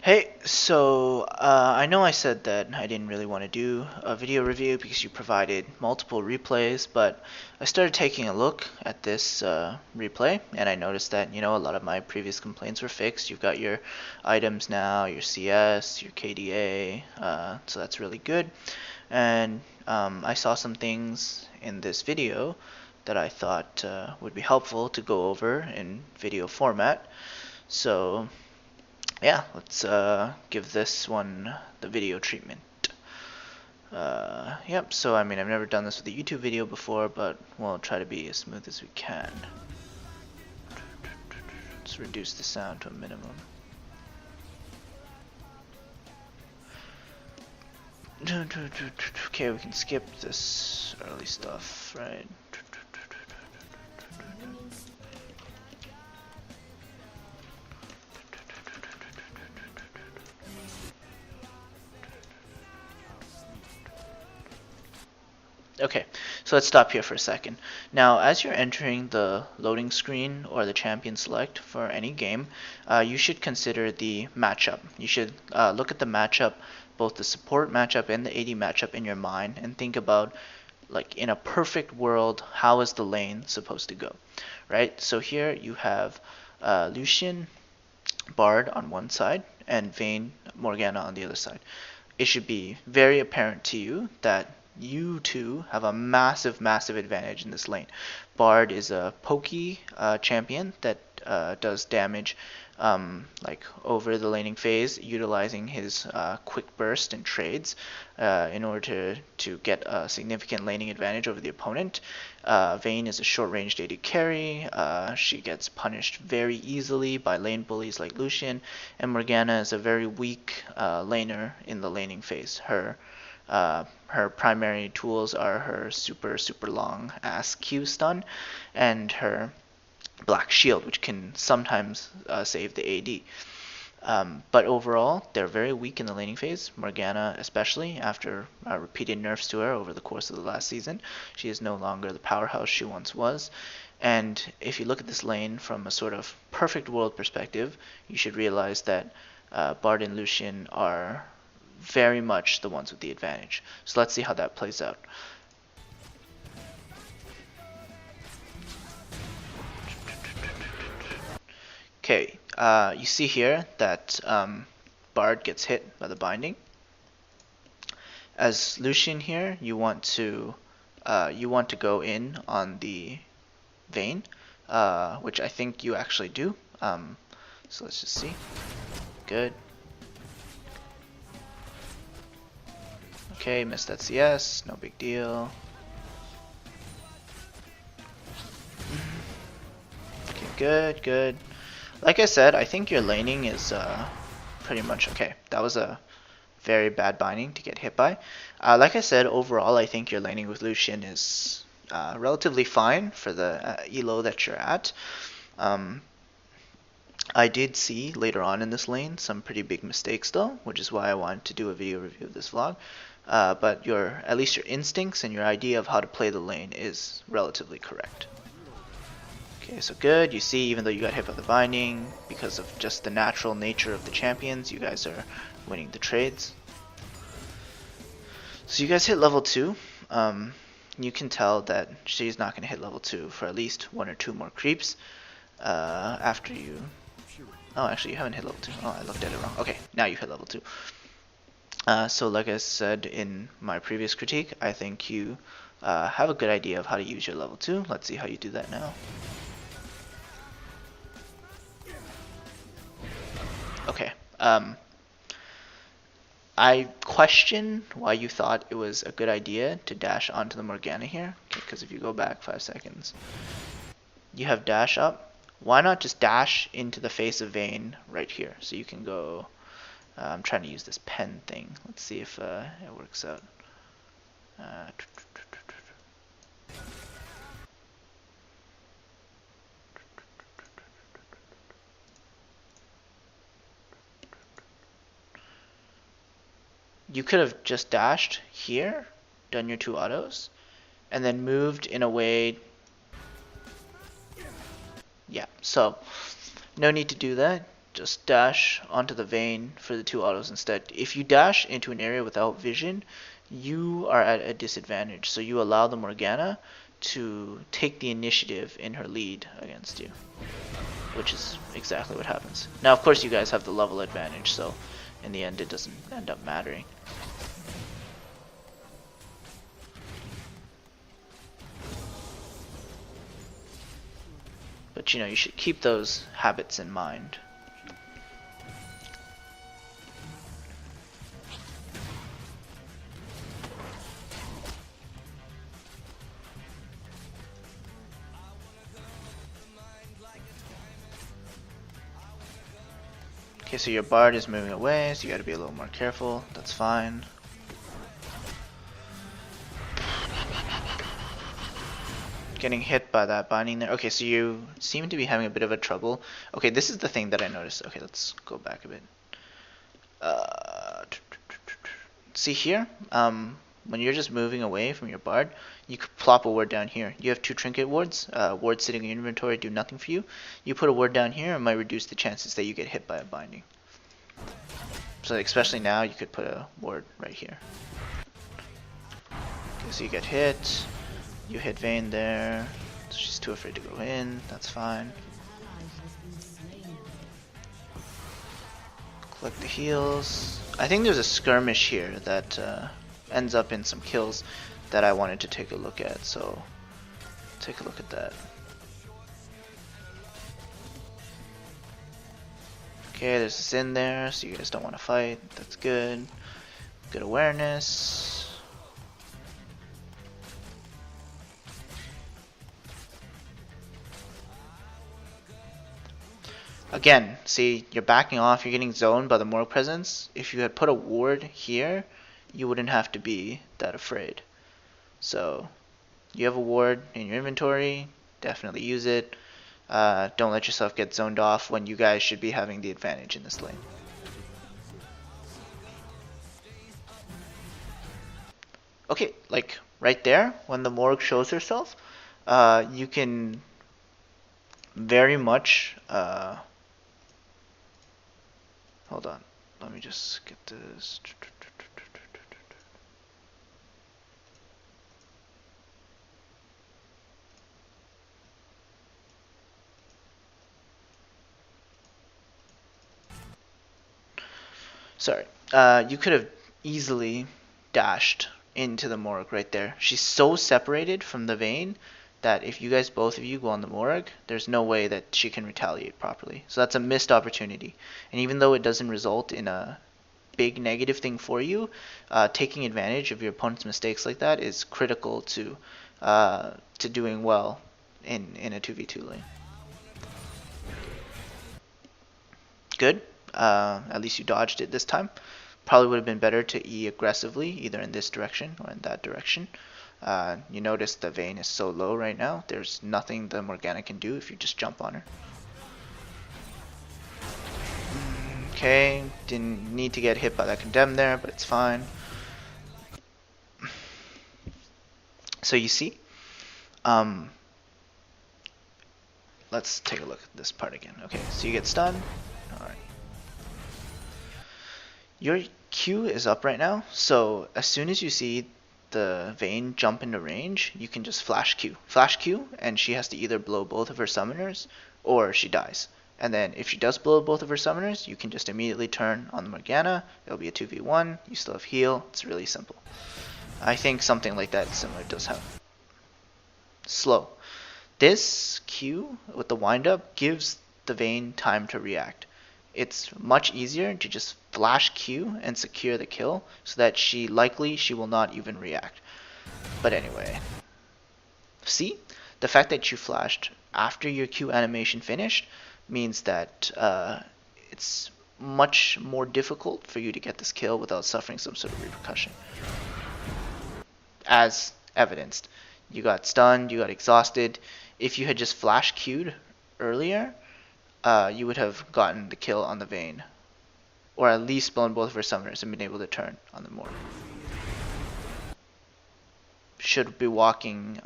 Hey, so I know I said that I didn't really want to do a video review because you provided multiple replays, but I started taking a look at this replay and I noticed that, a lot of my previous complaints were fixed. You've got your items now, your CS, your KDA, so that's really good. And I saw some things in this video that I thought would be helpful to go over in video format. So yeah, let's give this one the video treatment. Yep, so I mean, I've never done this with a YouTube video before, but we'll try to be as smooth as we can. Let's reduce the sound to a minimum. Okay, we can skip this early stuff, right? Okay, so let's stop here for a second. Now, as you're entering the loading screen or the champion select for any game, you should consider the matchup. You should look at the matchup, both the support matchup and the AD matchup in your mind, and think about, like, in a perfect world, how is the lane supposed to go, right? So here you have Lucian, Bard on one side, and Vayne, Morgana on the other side. It should be very apparent to you that you two have a massive advantage in this lane. Bard is a pokey champion that does damage like over the laning phase, utilizing his quick burst and trades in order to get a significant laning advantage over the opponent. Vayne is a short-range AD carry. She gets punished very easily by lane bullies like Lucian, and Morgana is a very weak laner in the laning phase. Her primary tools are her super long ass Q stun and her black shield, which can sometimes save the AD. But overall, they're very weak in the laning phase. Morgana, especially after repeated nerfs to her over the course of the last season, she is no longer the powerhouse she once was. And if you look at this lane from a sort of perfect world perspective, you should realize that Bard and Lucian are very much the ones with the advantage. So let's see how that plays out. Okay, you see here that Bard gets hit by the binding. As Lucian here, you want to go in on the Vayne, which I think you actually do. So let's just see. Good. Okay, missed that CS, no big deal. Okay, good. Like I said, I think your laning is pretty much okay. That was a very bad binding to get hit by. Like I said, overall, I think your laning with Lucian is relatively fine for the elo that you're at. I did see later on in this lane some pretty big mistakes though, which is why I wanted to do a video review of this vlog. But at least your instincts and your idea of how to play the lane is relatively correct. Okay, so good. You see, even though you got hit by the binding, because of just the natural nature of the champions, you guys are winning the trades. So you guys hit level 2. You can tell that she's not going to hit level 2 for at least 1 or 2 more creeps after you... Oh, actually, you haven't hit level 2. Oh, I looked at it wrong. Okay, now you hit level 2. So like I said in my previous critique, I think you have a good idea of how to use your level 2. Let's see how you do that now. Okay. I question why you thought it was a good idea to dash onto the Morgana here. Okay, because if you go back 5 seconds, you have dash up. Why not just dash into the face of Vayne right here? So you can go... I'm trying to use this pen thing. Let's see if it works out. You could have just dashed here, done your 2 autos, and then moved in a way... Yeah, so no need to do that. just dash onto the vein for the 2 autos instead. If you dash into an area without vision, you are at a disadvantage. So you allow the Morgana to take the initiative in her lead against you, which is exactly what happens. Now, of course, you guys have the level advantage, so in the end, it doesn't end up mattering. But you should keep those habits in mind. Okay, so your bard is moving away, so you gotta be a little more careful. That's fine. Getting hit by that binding there. Okay, so you seem to be having a bit of a trouble. Okay, this is the thing that I noticed. Okay, let's go back a bit. See here? When you're just moving away from your bard, you could plop a ward down here. You have 2 trinket wards. Wards sitting in your inventory do nothing for you. You put a ward down here, it might reduce the chances that you get hit by a binding. So especially now, you could put a ward right here. Okay, so you get hit. You hit Vayne there. So she's too afraid to go in. That's fine. Collect the heals. I think there's a skirmish here that ends up in some kills that I wanted to take a look at, so take a look at that. Okay, there's this in there, so you guys don't want to fight. That's good. Good awareness. Again, see, you're backing off, you're getting zoned by the Morgue presence. If you had put a ward here, you wouldn't have to be that afraid. So, you have a ward in your inventory, definitely use it. Don't let yourself get zoned off when you guys should be having the advantage in this lane. Okay, like right there, when the Morgue shows herself, you can very much hold on, let me just get this. Sorry, you could have easily dashed into the Morgue right there. She's so separated from the Vayne that if you guys, both of you, go on the Morgue, there's no way that she can retaliate properly. So that's a missed opportunity. And even though it doesn't result in a big negative thing for you, taking advantage of your opponent's mistakes like that is critical to doing well in a 2v2 lane. Good. At least you dodged it this time. Probably would have been better to E aggressively, either in this direction or in that direction. You notice the Vayne is so low right now. There's nothing the Morgana can do if you just jump on her. Okay, didn't need to get hit by that condemn there, but it's fine. So you see, let's take a look at this part again. Okay, so you get stunned. Alright. Your Q is up right now, so as soon as you see the Vayne jump into range, you can just flash Q. Flash Q, and she has to either blow both of her summoners, or she dies. And then if she does blow both of her summoners, you can just immediately turn on the Morgana. It'll be a 2v1, you still have heal, it's really simple. I think something like that similar does happen. Slow. This Q with the windup gives the Vayne time to react. It's much easier to just flash Q and secure the kill so that she will not even react. But anyway, see, the fact that you flashed after your Q animation finished means that it's much more difficult for you to get this kill without suffering some sort of repercussion. As evidenced, you got stunned, you got exhausted. If you had just flash Q'd earlier, you would have gotten the kill on the Vayne, or at least blown both of her summoners and been able to turn on the Morgue. Should be walking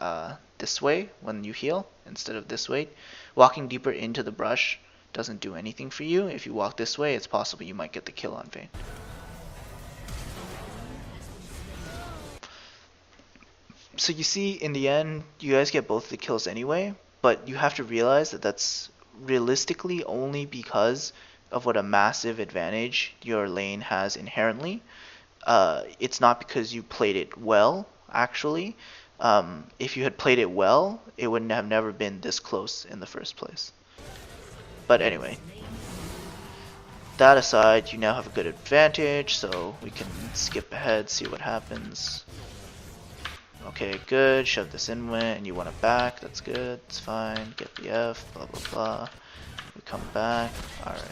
this way when you heal instead of this way. Walking deeper into the brush doesn't do anything for you. If you walk this way, it's possible you might get the kill on Vayne. So you see, in the end, you guys get both the kills anyway, but you have to realize that that's realistically only because of what a massive advantage your lane has inherently. It's not because you played it well, actually. If you had played it well, it wouldn't have never been this close in the first place. But anyway, that aside, you now have a good advantage, so we can skip ahead, see what happens. Okay, good. Shove this in and you want it back. That's good. It's fine. Get the F. Blah blah blah. We come back. All right.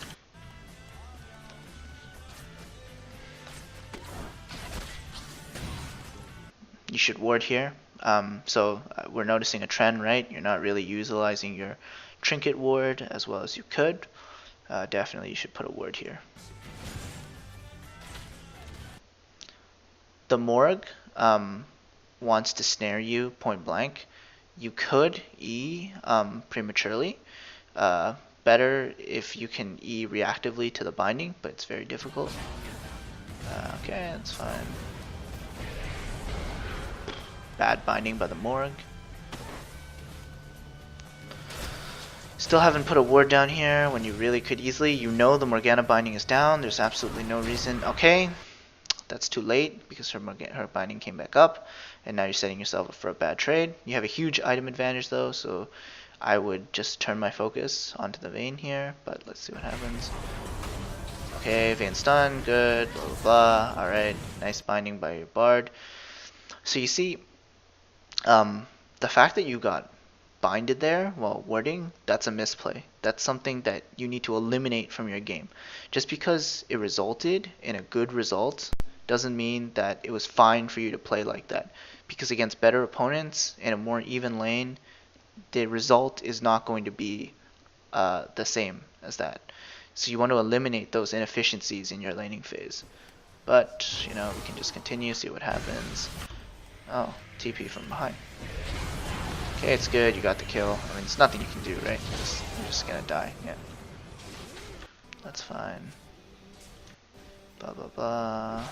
You should ward here. We're noticing a trend, right? You're not really utilizing your trinket ward as well as you could. Definitely, you should put a ward here. The Morgue wants to snare you point blank. You could E prematurely. Better if you can E reactively to the binding, but it's very difficult. Okay, that's fine. Bad binding by the Morgue. Still haven't put a ward down here when you really could easily. You know the Morgana binding is down. There's absolutely no reason. Okay, that's too late because her binding came back up, and now you're setting yourself up for a bad trade. You have a huge item advantage though, so I would just turn my focus onto the Vayne here, but let's see what happens. Okay, Vayne stun, good, blah blah blah. Alright, nice binding by your Bard. So you see, the fact that you got binded there while warding, that's a misplay. That's something that you need to eliminate from your game. Just because it resulted in a good result doesn't mean that it was fine for you to play like that. Because against better opponents in a more even lane, the result is not going to be the same as that. So you want to eliminate those inefficiencies in your laning phase. But, you know, we can just continue, see what happens. Oh, TP from behind. Okay, it's good, you got the kill. I mean, it's nothing you can do, right? You're just gonna die, yeah. That's fine. Blah, blah, blah.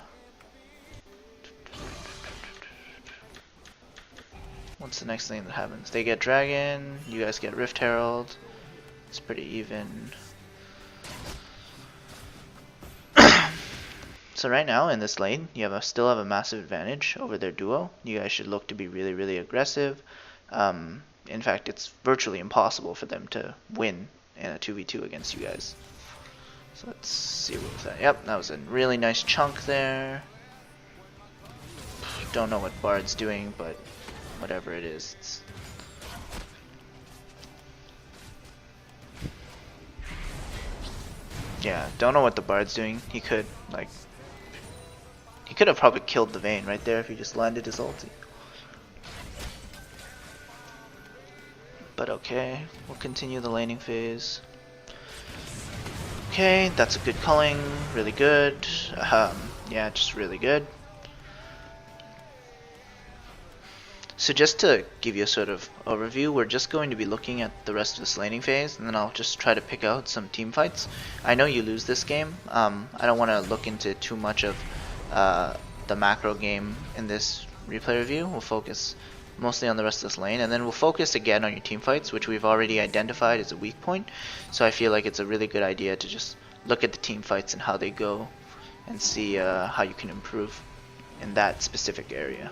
What's the next thing that happens? They get Dragon, you guys get Rift Herald. It's pretty even. So right now in this lane, you still have a massive advantage over their duo. You guys should look to be really, really aggressive. In fact, it's virtually impossible for them to win in a 2v2 against you guys. So let's see what was that. Yep, that was a really nice chunk there. Don't know what Bard's doing, but whatever it is. Yeah, don't know what the Bard's doing. He could have probably killed the Vayne right there if he just landed his ulti. But okay, we'll continue the laning phase. Okay, that's a good culling, really good. Yeah, just really good. So just to give you a sort of overview, we're just going to be looking at the rest of this laning phase, and then I'll just try to pick out some team fights. I know you lose this game. I don't want to look into too much of the macro game in this replay review. We'll focus mostly on the rest of this lane, and then we'll focus again on your team fights, which we've already identified as a weak point. So I feel like it's a really good idea to just look at the team fights and how they go and see how you can improve in that specific area.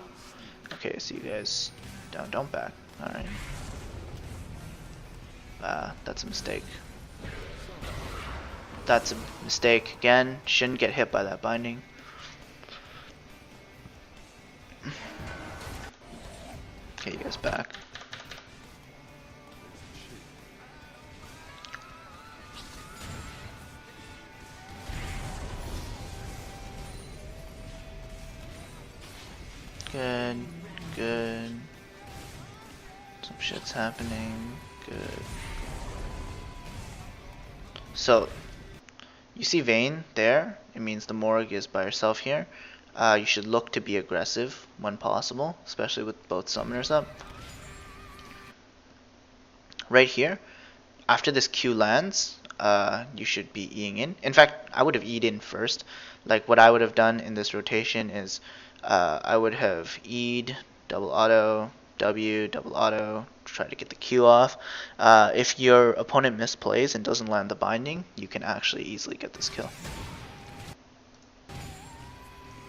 Okay, so you guys don't back. Alright. That's a mistake. That's a mistake again. Shouldn't get hit by that binding. Okay, you guys back. Good, good. Some shit's happening. Good. So, you see Vayne there? It means the Morgue is by herself here. You should look to be aggressive when possible, especially with both summoners up. Right here, after this Q lands, you should be Eing in. In fact, I would have E'd in first. Like what I would have done in this rotation is I would have E'd, double auto, W, double auto, try to get the Q off. If your opponent misplays and doesn't land the binding, you can actually easily get this kill.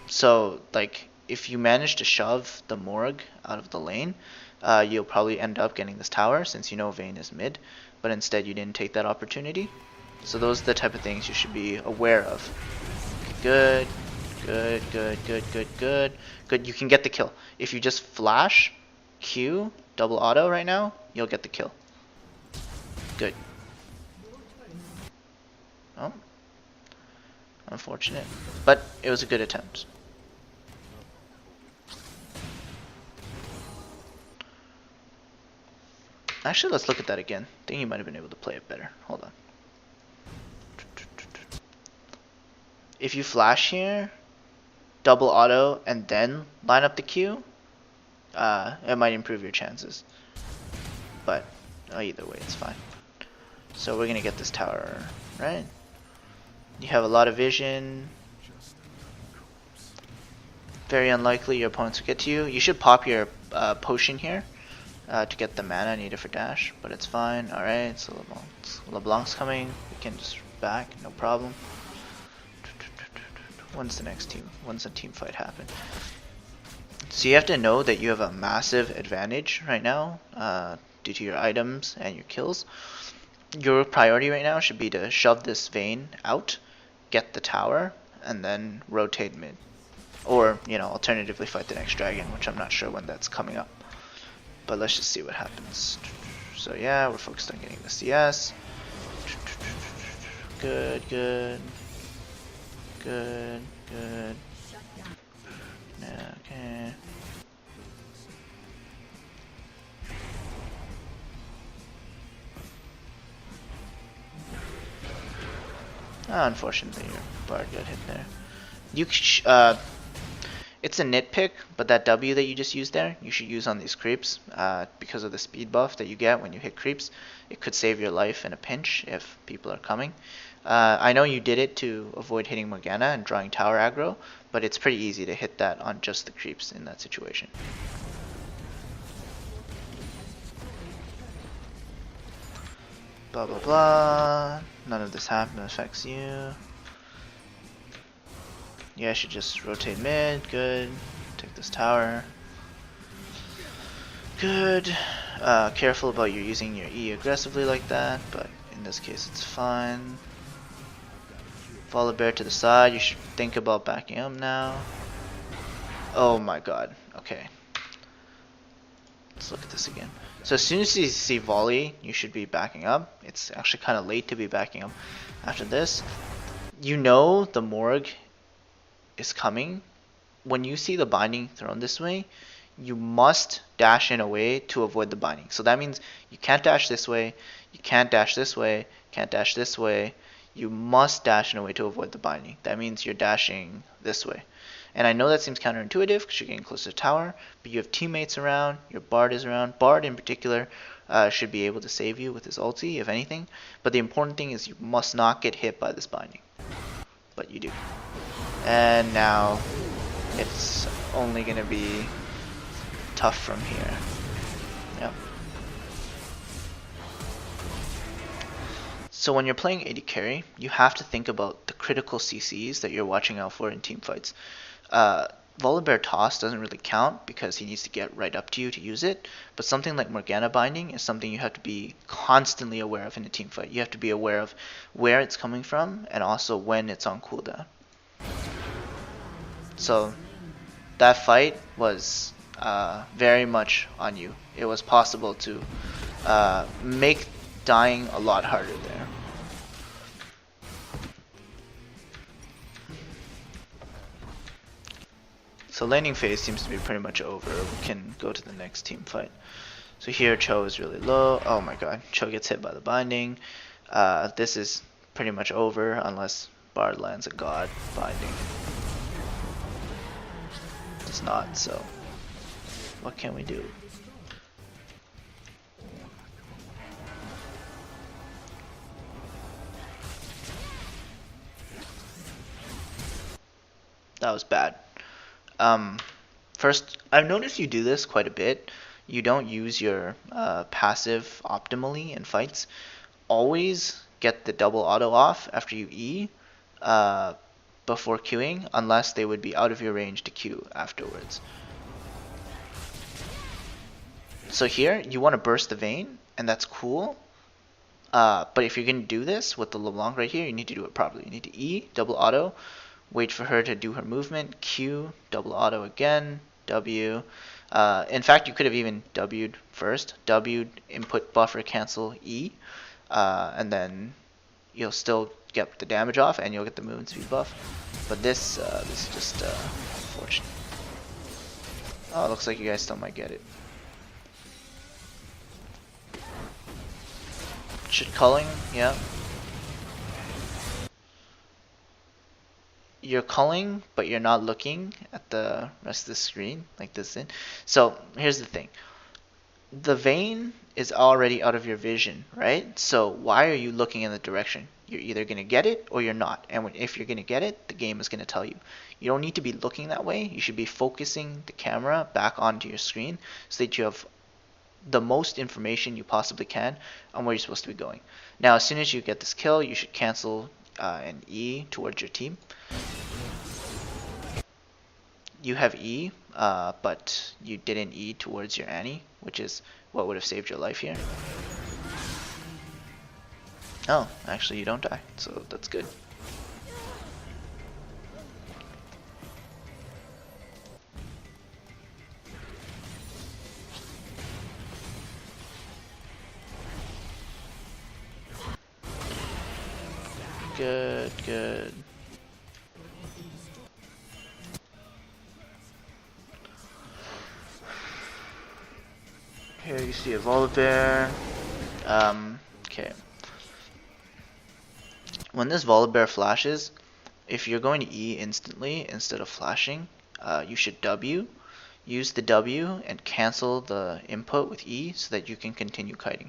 So, like, if you manage to shove the Morg out of the lane, you'll probably end up getting this tower since you know Vayne is mid, but instead you didn't take that opportunity. So those are the type of things you should be aware of. Good, good, good, good, good, good. Good, you can get the kill. If you just flash, Q, double auto right now, you'll get the kill. Good. Oh. Unfortunate. But it was a good attempt. Actually, let's look at that again. I think you might have been able to play it better. Hold on. If you flash here, double auto, and then line up the Q, it might improve your chances. But either way, it's fine. So we're gonna get this tower, right? You have a lot of vision. Very unlikely your opponents will get to you. You should pop your potion here to get the mana needed for dash, but it's fine. Alright, so LeBlanc's coming. We can just back, no problem. When's the team fight happen? So you have to know that you have a massive advantage right now due to your items and your kills. Your priority right now should be to shove this Vayne out, get the tower, and then rotate mid. Or, you know, alternatively fight the next dragon, which I'm not sure when that's coming up. But let's just see what happens. So yeah, we're focused on getting the CS. Good, good. Good, good. Yeah, okay. Oh, unfortunately, your bard got hit there. It's a nitpick, but that W that you just used there, you should use on these creeps because of the speed buff that you get when you hit creeps. It could save your life in a pinch if people are coming. I know you did it to avoid hitting Morgana and drawing tower aggro, but it's pretty easy to hit that on just the creeps in that situation. Blah blah blah. None of this affects you. Yeah, I should just rotate mid. Good. Take this tower. Good. Careful about you using your E aggressively like that, but in this case it's fine. Follow bear to the side. You should think about backing up now. Oh my god. Okay. Let's look at this again. So as soon as you see volley, you should be backing up. It's actually kind of late to be backing up after this. You know the Morg is coming. When you see the binding thrown this way, you must dash in a way to avoid the binding. So that means you can't dash this way, you can't dash this way, can't dash this way. You must dash in a way to avoid the binding. That means you're dashing this way. And I know that seems counterintuitive because you're getting close to the tower, but you have teammates around, your Bard is around. Bard in particular should be able to save you with his ulti, if anything. But the important thing is you must not get hit by this binding. But you do. And now it's only going to be tough from here. Yep. So when you're playing AD carry, you have to think about the critical CCs that you're watching out for in team fights. Volibear Toss doesn't really count because he needs to get right up to you to use it, but something like Morgana Binding is something you have to be constantly aware of in a team fight. You have to be aware of where it's coming from and also when it's on cooldown. So that fight was very much on you. It was possible to make dying a lot harder there. So laning phase seems to be pretty much over. We can go to the next team fight. So here Cho is really low. Oh my god, Cho gets hit by the binding. This is pretty much over unless Bard lands a god binding. It's not, so what can we do? That was bad. Um, First, I've noticed you do this quite a bit. You don't use your passive optimally in fights. Always get the double auto off after you E uh, before queuing, unless they would be out of your range to queue afterwards. So here, you want to burst the Vayne, and that's cool. But if you're going to do this with the LeBlanc right here, you need to do it properly. You need to E, double auto, wait for her to do her movement, Q, double auto again, W. In fact, you could have even W'd first. W'd, input buffer, cancel E, and then you'll still get the damage off, and you'll get the movement speed buff. But this is just unfortunate. Oh, it looks like you guys still might get it. Should culling, yeah. You're culling, but you're not looking at the rest of the screen like this. So here's the thing. The Vayne is already out of your vision, right? So why are you looking in the direction? You're either going to get it or you're not. And if you're going to get it, the game is going to tell you. You don't need to be looking that way. You should be focusing the camera back onto your screen so that you have the most information you possibly can on where you're supposed to be going. Now, as soon as you get this kill, you should cancel an E towards your team. You have E, but you didn't E towards your Annie, which is what would have saved your life here. Oh, actually you don't die, so that's good. Good, good. Here you see a Volibear. Okay. When this Volibear flashes, if you're going to E instantly instead of flashing, you should W. Use the W and cancel the input with E so that you can continue kiting.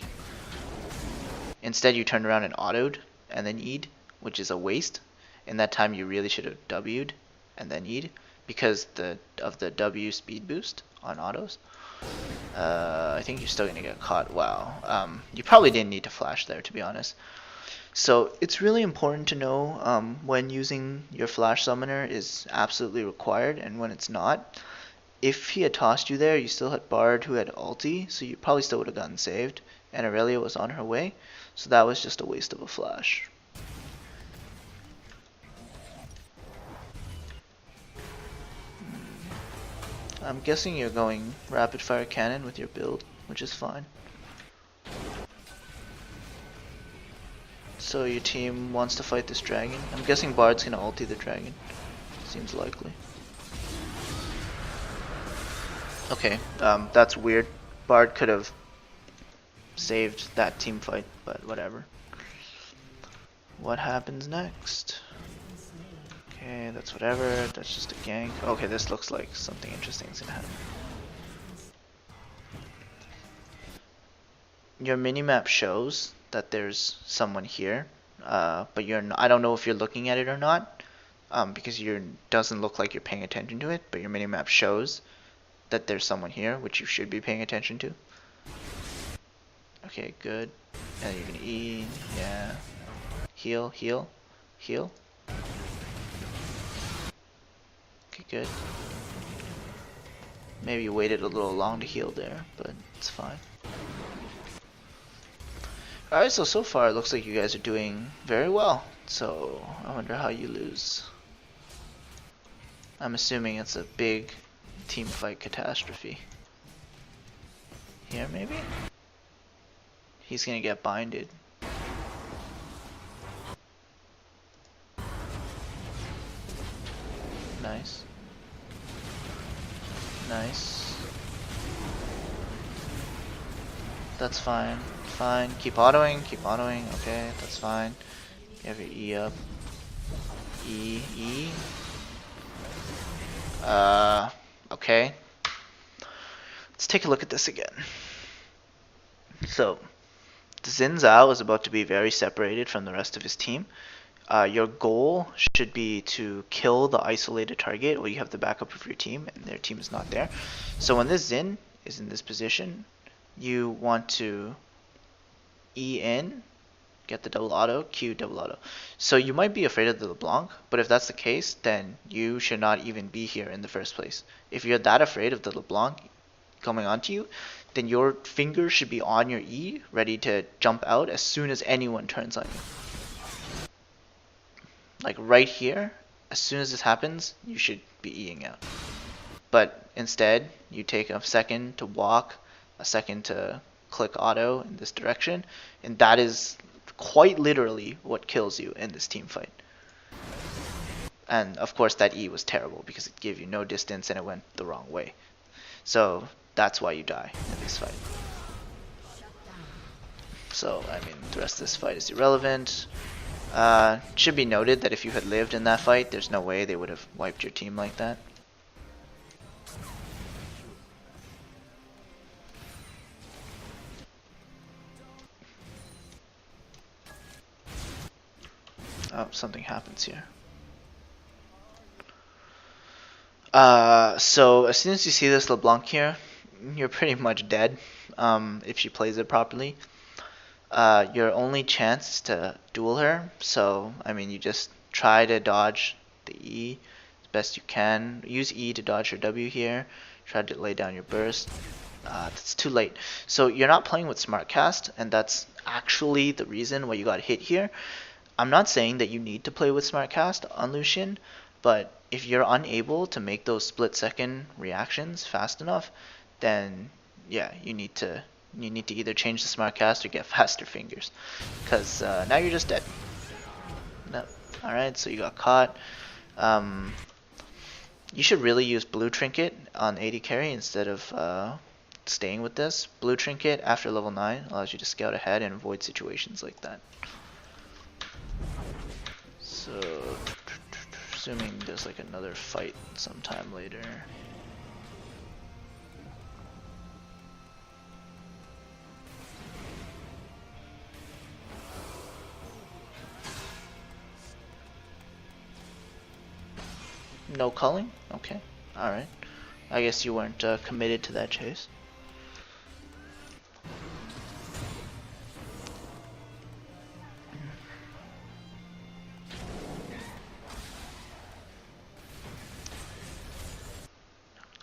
Instead, you turned around and autoed and then E'd, which is a waste. In that time, you really should have W'd and then E'd because of the W speed boost on autos. I think you're still gonna get caught. Wow. You probably didn't need to flash there, to be honest. So it's really important to know when using your flash summoner is absolutely required and when it's not. If he had tossed you there, you still had Bard who had ulti, so you probably still would have gotten saved. And Aurelia was on her way, so that was just a waste of a flash. I'm guessing you're going rapid fire cannon with your build, which is fine. So your team wants to fight this dragon. I'm guessing Bard's gonna ulti the dragon. Seems likely. Okay, that's weird. Bard could have saved that team fight, but whatever. What happens next? Okay, that's whatever. That's just a gank. Okay, this looks like something interesting is gonna happen. Your minimap shows that there's someone here, but I don't know if you're looking at it or not, because it doesn't look like you're paying attention to it, but your minimap shows that there's someone here, which you should be paying attention to. Okay, good. And you're gonna E, yeah. Heal, heal, heal. Okay, good. Maybe you waited a little long to heal there, but it's fine. Alright, so far it looks like you guys are doing very well. So, I wonder how you lose. I'm assuming it's a big team fight catastrophe. Here, maybe? He's gonna get binded. Nice. Nice. That's fine. Fine. Keep autoing. Keep autoing. Okay, that's fine. You have your E up. E. E. Okay. Let's take a look at this again. So, Xin Zhao is about to be very separated from the rest of his team. your goal should be to kill the isolated target, or you have the backup of your team, and their team is not there. So when this Xin is in this position, you want to E in, get the double auto, Q double auto. So you might be afraid of the LeBlanc, but if that's the case, then you should not even be here in the first place. If you're that afraid of the LeBlanc coming onto you, then your finger should be on your E, ready to jump out as soon as anyone turns on you. Like right here, as soon as this happens, you should be Eing out. But instead, you take a second to walk, a second to click auto in this direction, and that is quite literally what kills you in this team fight. And of course that E was terrible because it gave you no distance and it went the wrong way. So that's why you die in this fight. So, I mean, the rest of this fight is irrelevant. Should be noted that if you had lived in that fight, there's no way they would have wiped your team like that. Oh, something happens here. So as soon as you see this LeBlanc here, you're pretty much dead if she plays it properly. Your only chance is to duel her, so I mean you just try to dodge the E as best you can. Use E to dodge her W here. Try to lay down your burst. That's too late. So you're not playing with Smartcast, and that's actually the reason why you got hit here. I'm not saying that you need to play with Smartcast on Lucian, but if you're unable to make those split-second reactions fast enough, then yeah, you need to either change the Smartcast or get faster fingers, because now you're just dead. No. Alright, so you got caught. You should really use Blue Trinket on AD carry instead of staying with this. Blue Trinket after level 9 allows you to scout ahead and avoid situations like that. So, assuming there's like another fight sometime later. No culling? Okay, alright. I guess you weren't committed to that chase.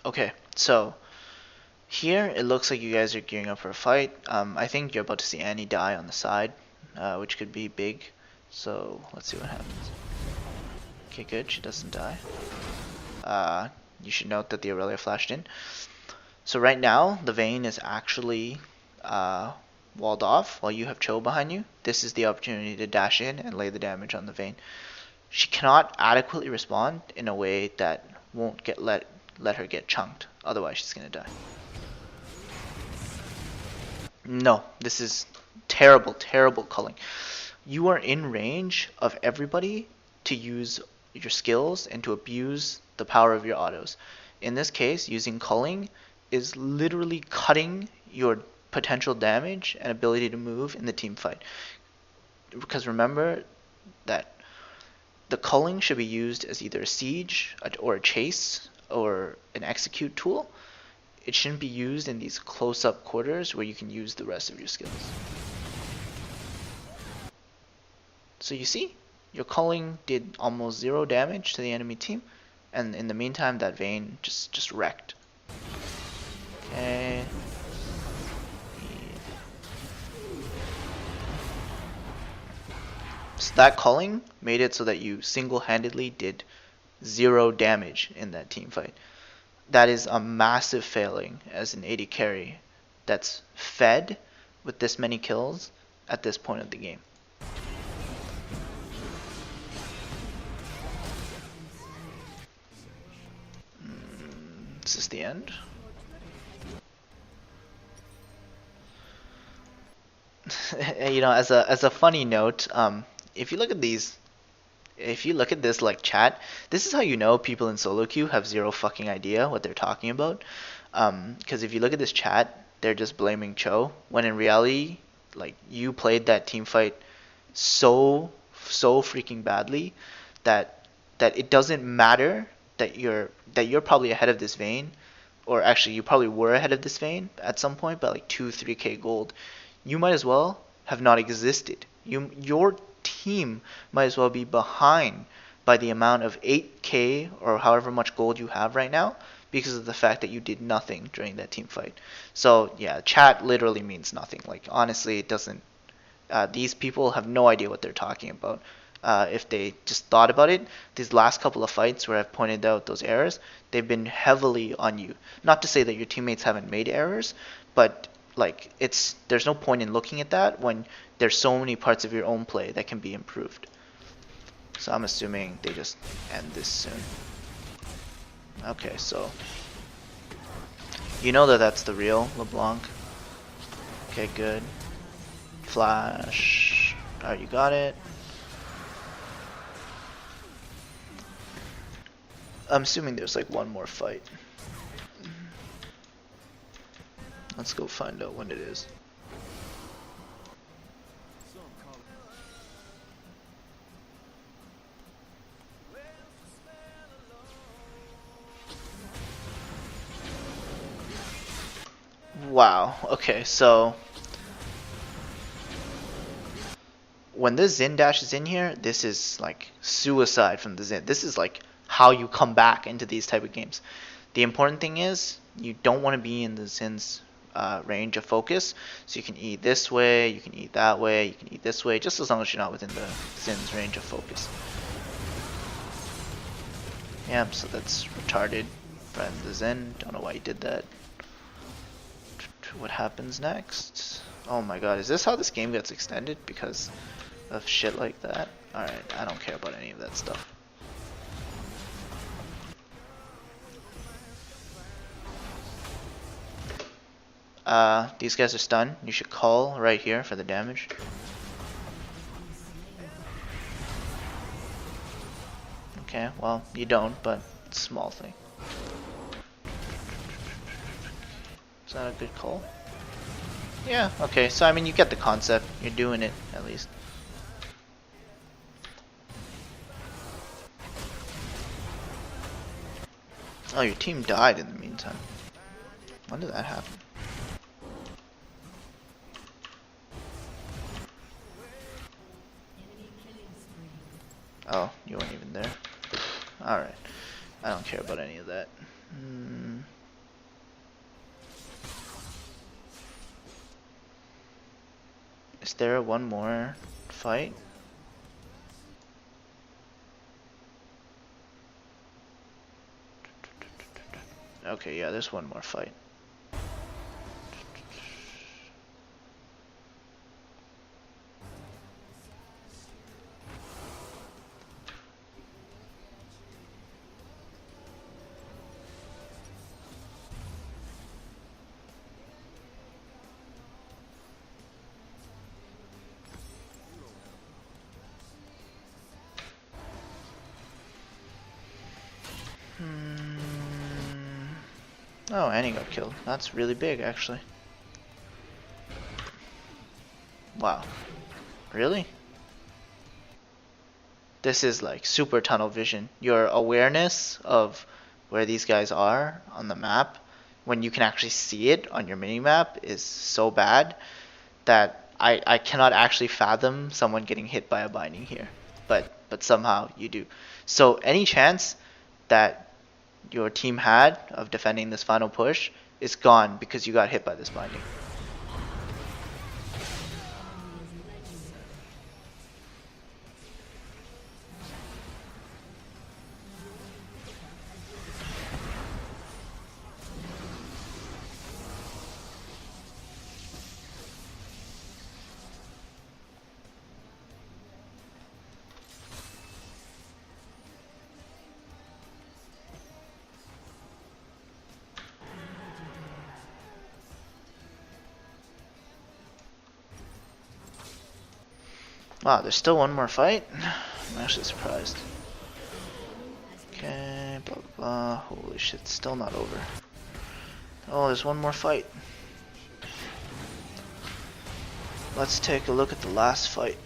Okay, so here it looks like you guys are gearing up for a fight. I think you're about to see Annie die on the side, which could be big. So let's see what happens. Okay, good, she doesn't die. You should note that the Aurelia flashed in. So right now, the Vayne is actually walled off while you have Cho behind you. This is the opportunity to dash in and lay the damage on the Vayne. She cannot adequately respond in a way that won't let her get chunked. Otherwise, she's gonna die. No, this is terrible, terrible culling. You are in range of everybody to use your skills and to abuse the power of your autos. In this case, using culling is literally cutting your potential damage and ability to move in the team fight. Because remember that the culling should be used as either a siege or a chase or an execute tool. It shouldn't be used in these close-up quarters where you can use the rest of your skills. So you see, your culling did almost 0 damage to the enemy team, and in the meantime that Vayne just wrecked. Okay. So that culling made it so that you single-handedly did 0 damage in that team fight. That is a massive failing as an AD carry that's fed with this many kills at this point of the game. Is this the end? You know, as a funny note, if you look at this like chat, this is how you know people in solo queue have 0 fucking idea what they're talking about. Because if you look at this chat, they're just blaming Cho, when in reality, like, you played that team fight so so freaking badly that it doesn't matter that you're probably ahead of this vein, or actually you probably were ahead of this vein at some point by like 2-3k gold. You might as well have not existed. Your team might as well be behind by the amount of 8k or however much gold you have right now because of the fact that you did nothing during that team fight. So yeah, chat literally means nothing. Like honestly, it doesn't. These people have no idea what they're talking about. If they just thought about it, these last couple of fights where I've pointed out those errors, they've been heavily on you. Not to say that your teammates haven't made errors, but like there's no point in looking at that when there's so many parts of your own play that can be improved. So I'm assuming they just end this soon. Okay, so you know that that's the real LeBlanc. Okay, good. Flash. Alright, you got it. I'm assuming there's like one more fight. Let's go find out when it is. Wow, okay, so when this Xin dashes in here, this is like suicide from the Xin. This is like how you come back into these type of games. The important thing is you don't want to be in the Xin's range of focus. So you can eat this way, you can eat that way, you can eat this way, just as long as you're not within the Xin's range of focus. Yeah, so that's retarded from the Xin. Don't know why he did that. What happens next? Oh my god, is this how this game gets extended? Because of shit like that? Alright, I don't care about any of that stuff. These guys are stunned. You should call right here for the damage. Okay, well, you don't, but it's a small thing. Is that a good call? Yeah, okay, so I mean you get the concept. You're doing it, at least. Oh, your team died in the meantime. When did that happen? Oh, you weren't even there. Alright. I don't care about any of that. Is there one more fight? Okay, yeah, there's one more fight. Oh, and he got killed. That's really big, actually. Wow. Really? This is like super tunnel vision. Your awareness of where these guys are on the map, when you can actually see it on your mini-map, is so bad that I cannot actually fathom someone getting hit by a binding here. But somehow you do. So any chance that your team had of defending this final push is gone because you got hit by this binding. Wow, there's still one more fight? I'm actually surprised. Okay, blah blah blah. Holy shit, still not over. Oh, there's one more fight. Let's take a look at the last fight.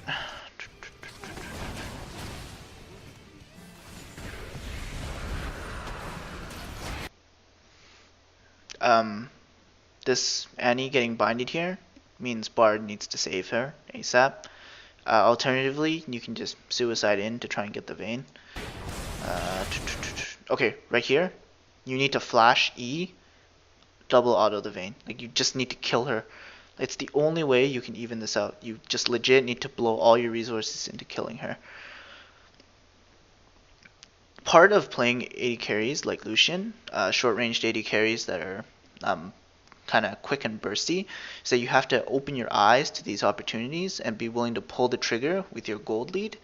This Annie getting binded here means Bard needs to save her ASAP. Alternatively, you can just suicide in to try and get the Vayne. Okay, right here, you need to flash E, double auto the Vayne. Like, you just need to kill her. It's the only way you can even this out. You just legit need to blow all your resources into killing her. Part of playing AD carries like Lucian, short-ranged AD carries that are kind of quick and bursty, so you have to open your eyes to these opportunities and be willing to pull the trigger with your gold lead,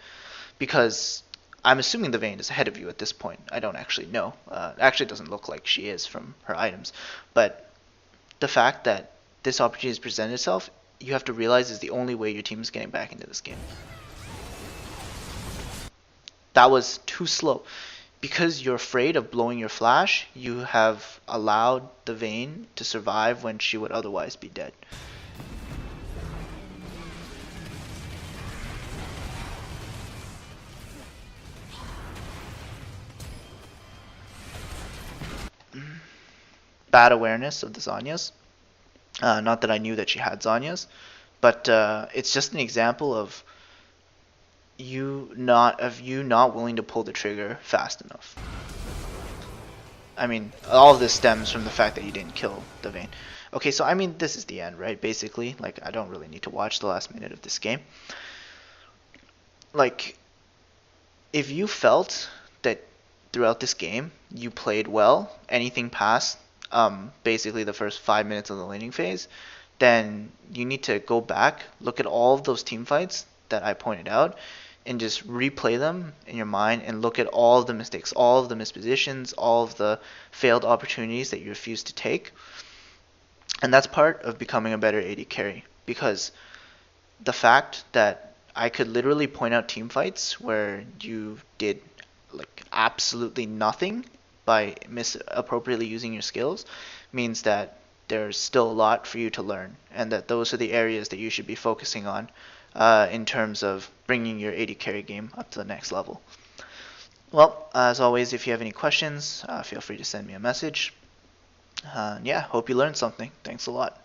because I'm assuming the Vayne is ahead of you at this point. I don't actually know. Actually, it doesn't look like she is from her items, but the fact that this opportunity has presented itself, you have to realize is the only way your team is getting back into this game. That was too slow. Because you're afraid of blowing your flash, you have allowed the Vayne to survive when she would otherwise be dead. Bad awareness of the Zhonya's. Not that I knew that she had Zhonya's, but it's just an example of you not willing to pull the trigger fast enough. I mean, all of this stems from the fact that you didn't kill the Vayne. Okay, so I mean, this is the end, right? Basically, like, I don't really need to watch the last minute of this game. Like, if you felt that throughout this game you played well, anything past basically the first 5 minutes of the laning phase, then you need to go back, look at all of those team fights that I pointed out, and just replay them in your mind and look at all of the mistakes, all of the mispositions, all of the failed opportunities that you refused to take. And that's part of becoming a better AD carry, because the fact that I could literally point out team fights where you did like absolutely nothing by misappropriately using your skills means that there's still a lot for you to learn, and that those are the areas that you should be focusing on in terms of bringing your AD carry game up to the next level. Well, as always, if you have any questions, feel free to send me a message. Yeah, hope you learned something. Thanks a lot.